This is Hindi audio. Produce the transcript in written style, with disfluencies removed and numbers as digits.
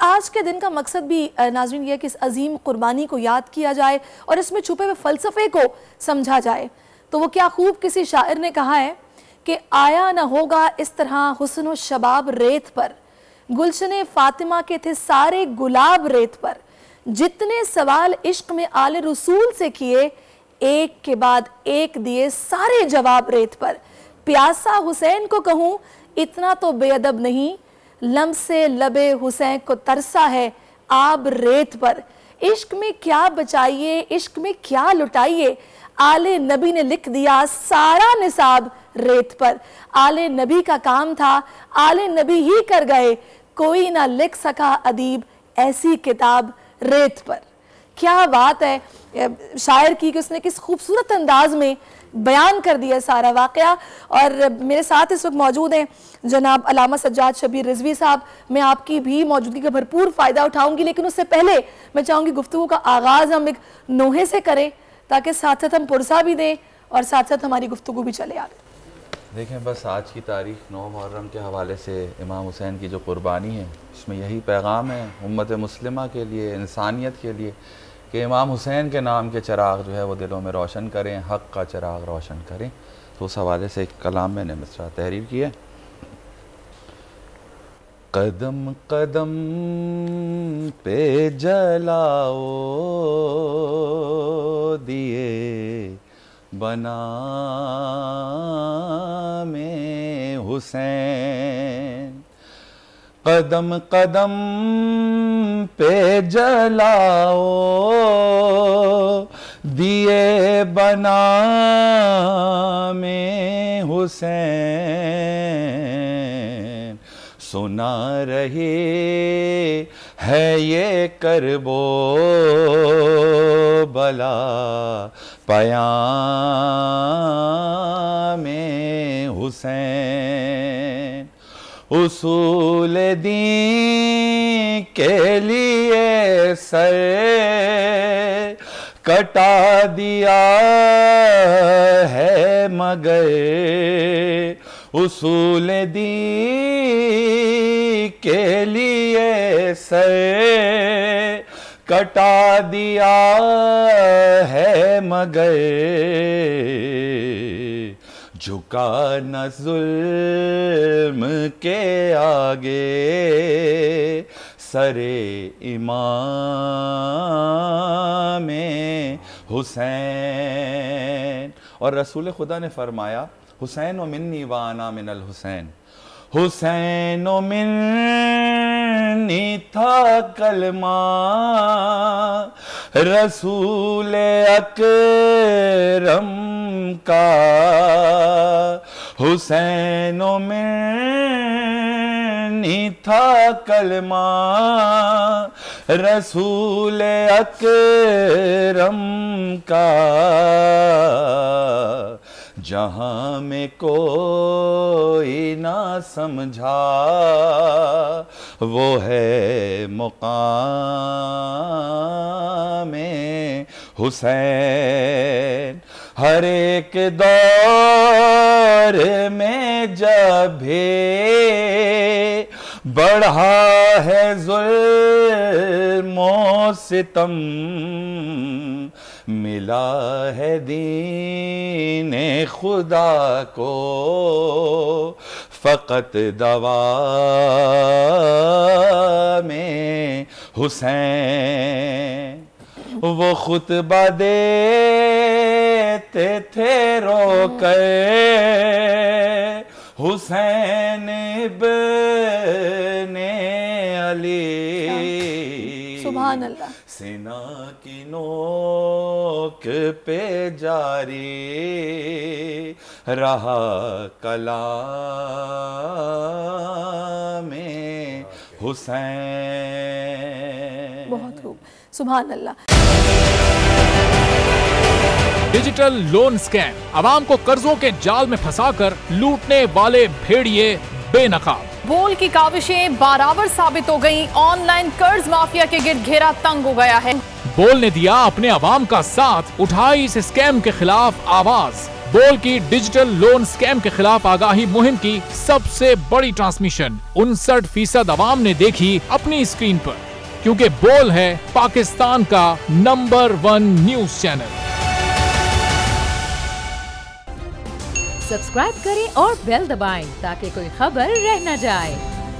आज के दिन का मकसद भी नाज़रीन ये कि इस अजीम कुर्बानी को याद किया जाए और इसमें छुपे हुए फ़लसफ़े को समझा जाए। तो वो क्या खूब किसी शायर ने कहा है कि आया न होगा इस तरह हुस्न व शबाब रेत पर, गुलशने फातिमा के थे सारे गुलाब रेत पर, जितने सवाल इश्क में आले रसूल से किए, एक के बाद एक दिए सारे जवाब रेत पर। प्यासा हुसैन को कहूँ इतना तो बेअदब नहीं, लम से लबे हुसैन को तरसा है आब रेत पर। इश्क में क्या बचाइए, इश्क में क्या लुटाइए, आले नबी ने लिख दिया सारा निसाब रेत पर। आले नबी का काम था, आले नबी ही कर गए, कोई ना लिख सका अदीब ऐसी किताब रेत पर। क्या बात है शायर की कि उसने किस खूबसूरत अंदाज में बयान कर दिया सारा वाक़या। और मेरे साथ इस वक्त मौजूद हैं जनाब अल्लामा सज्जाद शबीर रिजवी साहब। मैं आपकी भी मौजूदगी का भरपूर फ़ायदा उठाऊंगी, लेकिन उससे पहले मैं चाहूँगी गुफ्तगू का आगाज़ हम एक नोहे से करें ताकि साथ साथ हम पुरसा भी दें और साथ साथ हमारी गुफ्तगू भी चले आगे। देखें, बस आज की तारीख़ 9 मुहर्रम के हवाले से इमाम हुसैन की जो कुर्बानी है, इसमें यही पैगाम है उम्मत मुस्लिमा के लिए, इंसानियत के लिए, कि इमाम हुसैन के नाम के चिराग जो है वो दिलों में रोशन करें, हक़ का चिराग रोशन करें। तो उस हवाले से एक कलाम मैंने मिसरा तहरीर किया है। कदम कदम पे जलाओ दिए बना में हुसैन, कदम कदम पे जलाओ दिए बना में हुसैन, सुना रहे है ये करबो बला पयामे हुसैन, उसूल दीन के लिए सर कटा दिया है मगर, उसूल दीन के लिए सर कटा दिया है मगर, झुका न जुल्म के आगे सरे इमाम हुसैन। और रसूल खुदा ने फरमाया हुसैन व मिन्नी व अना मिनल हुसैन, हुसैन व मिन्नी था कलमा रसूल अकरम का, हुसैन व मिन्नी था कलमा रसूल अकरम का, जहाँ में कोई ना समझा वो है मुकाम हुसैन। हर एक दौर में जब भी बढ़ा है जुल्म सितम, मिला है दीने खुदा को फ़कत दवा में हुसैन। वो खुतबा देते थे रोकर हुसैन इब्ने अली, सुभान अल्लाह, सीना की नोक पे जारी रहा कलाम हुसैन। बहुत खूब, सुभान अल्लाह। डिजिटल लोन स्कैम, आवाम को कर्जों के जाल में फंसाकर लूटने वाले भेड़िए बेनकाब। बोल की काविशें बाराबर साबित हो गईं, ऑनलाइन कर्ज माफिया के गिर्द घेरा तंग हो गया है। बोल ने दिया अपने आवाम का साथ, उठाई इस स्कैम के खिलाफ आवाज। बोल की डिजिटल लोन स्कैम के खिलाफ आगाही मुहिम की सबसे बड़ी ट्रांसमिशन 59% अवाम ने देखी अपनी स्क्रीन पर, क्योंकि बोल है पाकिस्तान का नंबर 1 न्यूज चैनल। सब्सक्राइब करें और बेल दबाएं ताकि कोई खबर रह न जाए।